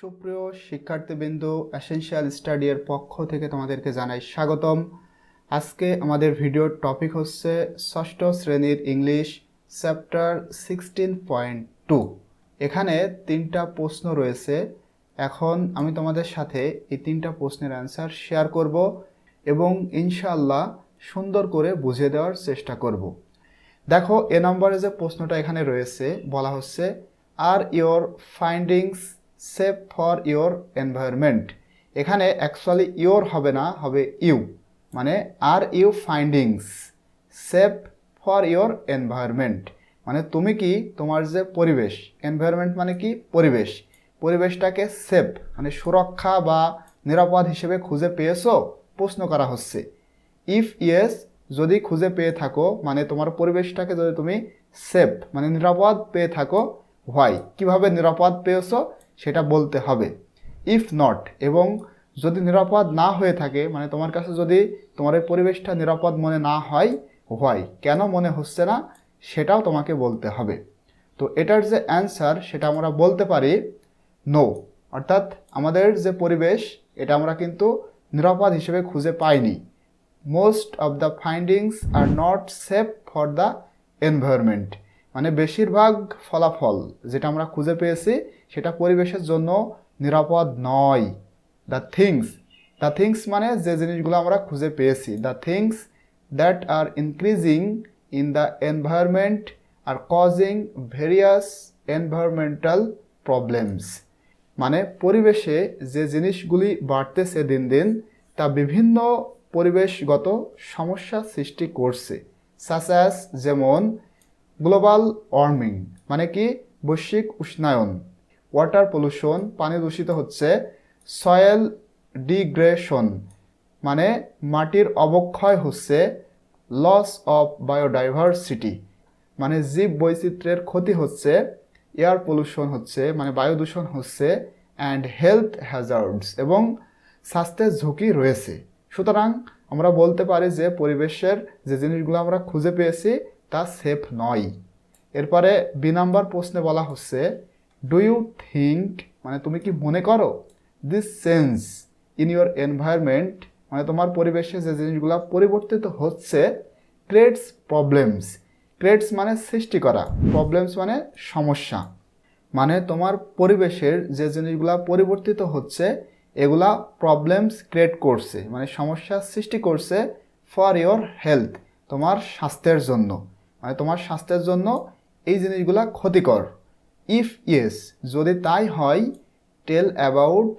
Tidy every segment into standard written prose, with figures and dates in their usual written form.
সুপ্রিয় শিক্ষার্থীবৃন্দ, essential study এর পক্ষ থেকে তোমাদেরকে জানাই স্বাগতম। আজকে আমাদের ভিডিওর টপিক হচ্ছে ষষ্ঠ শ্রেণীর ইংলিশ চ্যাপ্টার 16.2। এখানে তিনটা প্রশ্ন রয়েছে। এখন আমি তোমাদের সাথে এই তিনটা প্রশ্নের অ্যান্সার শেয়ার করব এবং ইনশাআল্লাহ সুন্দর করে বুঝিয়ে দেওয়ার চেষ্টা করব। দেখো, এ নম্বরে যে প্রশ্নটা এখানে রয়েছে, বলা হচ্ছে are your findings safe for your environment. এখানে অ্যাকচুয়ালি ইয়োর হবে না, হবে ইউ, মানে are you findings safe for your environment, মানে তুমি কি তোমার যে পরিবেশ, এনভায়রনমেন্ট মানে কি পরিবেশ, পরিবেশটাকে সেফ মানে সুরক্ষা বা নিরাপদ হিসেবে খুঁজে পেয়েছো, প্রশ্ন করা হচ্ছে। ইফ ইয়েস, যদি খুঁজে পেয়ে থাকো, মানে তোমার পরিবেশটাকে যদি তুমি সেফ মানে নিরাপদ পেয়ে থাকো, হোয়াই, কিভাবে নিরাপদ পেয়েছো সেটা বলতে হবে। ইফ নট, এবং যদি নিরাপদ না হয়ে থাকে, মানে তোমার কাছে যদি তোমার এই পরিবেশটা নিরাপদ মনে না হয়, হোয়াই, কেন মনে হচ্ছে না, সেটাও তোমাকে বলতে হবে। তো এটার যে অ্যান্সার সেটা আমরা বলতে পারি নো, অর্থাৎ আমাদের যে পরিবেশ এটা আমরা কিন্তু নিরাপদ হিসেবে খুঁজে পাইনি। Most of the findings are not safe for the environment, মানে বেশিরভাগ ফলাফল যেটা আমরা খুঁজে পেয়েছি সেটা পরিবেশের জন্য নিরাপদ নয়। দ্য থিংস মানে যে জিনিসগুলো আমরা খুঁজে পেয়েছি, the things that are increasing in the environment are causing various environmental problems, মানে পরিবেশে যে জিনিসগুলি বাড়তেছে দিন দিন তা বিভিন্ন পরিবেশগত সমস্যা সৃষ্টি করছে। সাস যেমন গ্লোবাল ওয়ার্মিং মানে কি বৈশ্বিক উষ্ণায়ন, ওয়াটার পলিউশন পানি দূষিত হচ্ছে, সয়েল ডিগ্রেশন মানে মাটির অবক্ষয় হচ্ছে, লস অফ বায়োডাইভার্সিটি মানে জীব বৈচিত্র্যের ক্ষতি হচ্ছে, এয়ার পলিউশন হচ্ছে মানে বায়ু দূষণ হচ্ছে, অ্যান্ড হেলথ হ্যাজার্ডস এবং স্বাস্থ্যের ঝুঁকি রয়েছে। সুতরাং আমরা বলতে পারি যে পরিবেশের যে জিনিসগুলো আমরা খুঁজে পেয়েছি তা সেফ নয়। এরপরে বি নাম্বার প্রশ্নে বলা হচ্ছে ডু ইউ থিঙ্ক মানে তুমি কি মনে করো this change in your environment মানে তোমার পরিবেশে যে জিনিসগুলো পরিবর্তিত হচ্ছে ক্রিয়েটস প্রবলেমস, ক্রিয়েটস মানে সৃষ্টি করা, প্রবলেমস মানে সমস্যা, মানে তোমার পরিবেশের যে জিনিসগুলো পরিবর্তিত হচ্ছে এগুলা প্রবলেমস ক্রিয়েট করছে মানে সমস্যার সৃষ্টি করছে ফর ইয়োর হেলথ তোমার স্বাস্থ্যের জন্য, মানে তোমার স্বাস্থ্যের জন্য এই জিনিসগুলা ক্ষতিকর। ইফ ইয়েস, যদি তাই হয়, টেল অ্যাবাউট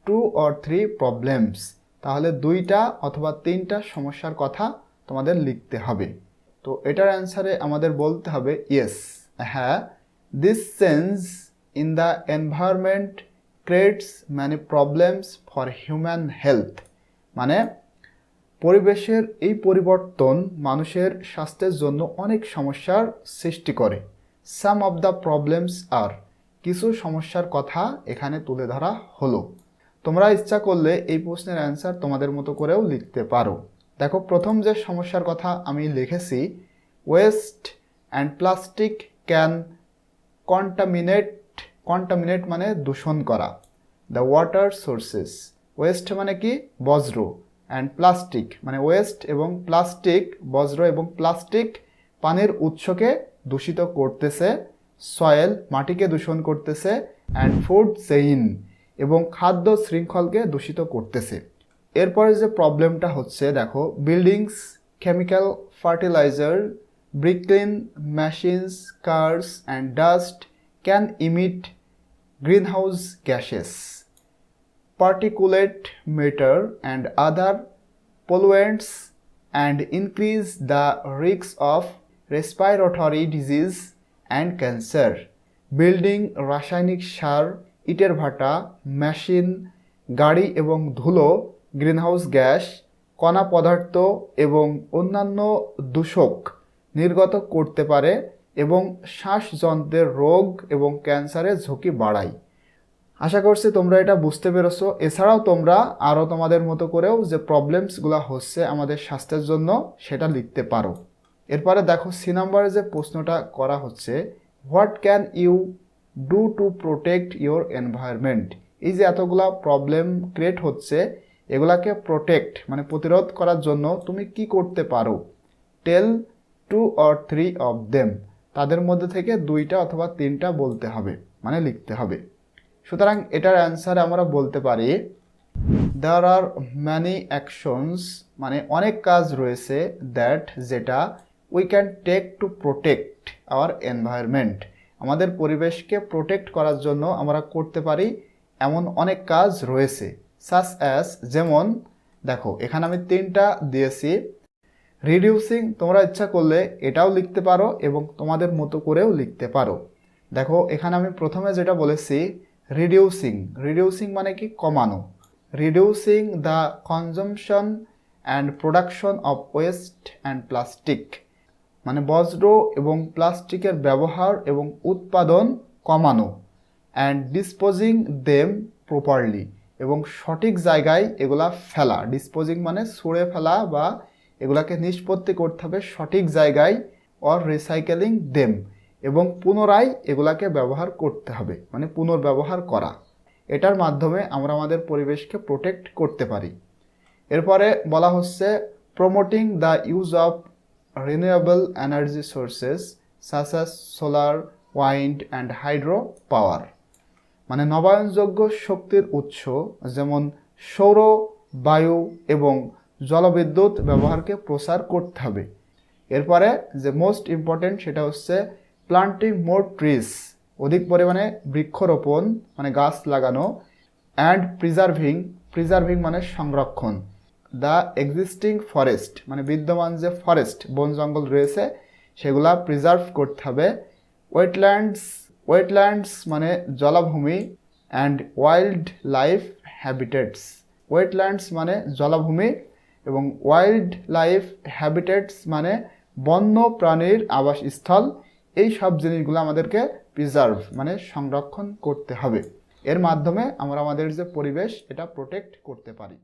2 or 3 প্রবলেমস, তাহলে 2টা অথবা 3টা সমস্যার কথা তোমাদের লিখতে হবে। তো এটার অ্যান্সারে আমাদের বলতে হবে ইয়েস, হ্যাঁ, this change in the environment creates many problems for human health, মানে পরিবেশের এই পরিবর্তন মানুষের স্বাস্থ্যের জন্য অনেক সমস্যার সৃষ্টি করে। সাম অফ দ্য প্রবলেমস আর, কিছু সমস্যার কথা এখানে তুলে ধরা হলো। তোমরা ইচ্ছা করলে এই প্রশ্নের অ্যান্সার তোমাদের মতো করেও লিখতে পারো। দেখো, প্রথম যে সমস্যার কথা আমি লিখেছি, West and plastic can contaminate মানে দূষণ করা, দ্য ওয়াটার সোর্সেস, ওয়েস্ট মানে কি বজ্র, অ্যান্ড প্লাস্টিক মানে ওয়েস্ট এবং প্লাস্টিক, বজ্র এবং প্লাস্টিক পানির উৎসকে দূষিত করতেছে, সয়েল মাটিকে দূষণ করতেছে, অ্যান্ড ফুড চেইন এবং খাদ্য শৃঙ্খলকে দূষিত করতেছে। এরপরে যে প্রবলেমটা হচ্ছে, দেখো, buildings, chemical fertilizer, brick kiln machines, cars and dust can emit greenhouse gases, particulate matter and other pollutants and increase the risk of respiratory disease and cancer. Building, রাসায়নিক সার, ইটের ভাটা, মেশিন, গাড়ি এবং ধুলো গ্রিনহাউস গ্যাস, কণা পদার্থ এবং অন্যান্য দূষক নির্গত করতে পারে এবং শ্বাসযন্ত্রের রোগ এবং ক্যান্সারের ঝুঁকি বাড়ায়। আশা করছি তোমরা এটা বুঝতে পেরেছো। এছাড়াও তোমরা আরও তোমাদের মতো করেও যে প্রবলেমসগুলো হচ্ছে আমাদের স্বাস্থ্যের জন্য সেটা লিখতে পারো। এরপরে দেখো, সি নাম্বারে যে প্রশ্নটা করা হচ্ছে, what can you do to protect your environment, এই যে এতগুলা প্রবলেম ক্রিয়েট হচ্ছে, এগুলাকে প্রোটেক্ট মানে প্রতিরোধ করার জন্য তুমি কি করতে পারো? টেল 2 or 3 অফ দেম, তাদের মধ্যে থেকে 2টা অথবা 3টা বলতে হবে, মানে লিখতে হবে। সুতরাং এটার অ্যান্সারে আমরা বলতে পারি দেয়ার আর ম্যানি অ্যাকশনস, মানে অনেক কাজ রয়েছে, দ্যাট যেটা we can take to protect our environment, আমাদের পরিবেশকে প্রোটেক্ট করার জন্য আমরা করতে পারি এমন অনেক কাজ রয়েছে। সাচ অ্যাজ, যেমন দেখো এখানে আমি 3টা দিয়েছি। রিডিউসিং, তোমরা ইচ্ছা করলে এটাও লিখতে পারো এবং তোমাদের মতো করেও লিখতে পারো। দেখো এখানে আমি প্রথমে যেটা বলেছি রিডিউসিং মানে কি? কমানো। Reducing the consumption and production of West and plastic, মানে বজ্র এবং প্লাস্টিকের ব্যবহার এবং উৎপাদন কমানো। অ্যান্ড ডিসপোজিং দেম প্রপারলি, এবং সঠিক জায়গায় এগুলা ফেলা। ডিসপোজিং মানে ছুঁড়ে ফেলা বা এগুলাকে নিষ্পত্তি করতে হবে সঠিক জায়গায়। অর রিসাইকেলিং দেম, এবং পুনরায় এগুলাকে ব্যবহার করতে হবে, মানে পুনর্ব্যবহার করা। এটার মাধ্যমে আমরা আমাদের পরিবেশকে প্রোটেক্ট করতে পারি। এরপরে বলা হচ্ছে promoting the use of renewable energy sources such as solar, wind and hydro power, মানে নবায়নযোগ্য শক্তির উৎস যেমন সৌর, বায়ু এবং জলবিদ্যুৎ ব্যবহারকে প্রসার করতে হবে। এরপরে যে মোস্ট ইম্পর্টেন্ট সেটা হচ্ছে প্লান্টিং মোর ট্রিজ, অধিক পরিমাণে বৃক্ষরোপণ মানে গাছ লাগানো। অ্যান্ড প্রিজার্ভিং মানে সংরক্ষণ। দ্য এক্সিস্টিং ফরেস্ট, মানে বিদ্যমান যে ফরেস্ট বন জঙ্গল রয়েছে সেগুলা প্রিজার্ভ করতে হবে। ওয়েটল্যান্ডস মানে জলাভূমি। And wild life habitats, wetlands মানে জলাভূমি এবং ওয়াইল্ড লাইফ হ্যাবিটেটস মানে বন্য প্রাণীর আবাসস্থল। এই সব জিনিসগুলো আমাদেরকে প্রিজার্ভ মানে সংরক্ষণ করতে হবে। এর মাধ্যমে আমরা আমাদের যে পরিবেশ এটা প্রোটেক্ট করতে পারি।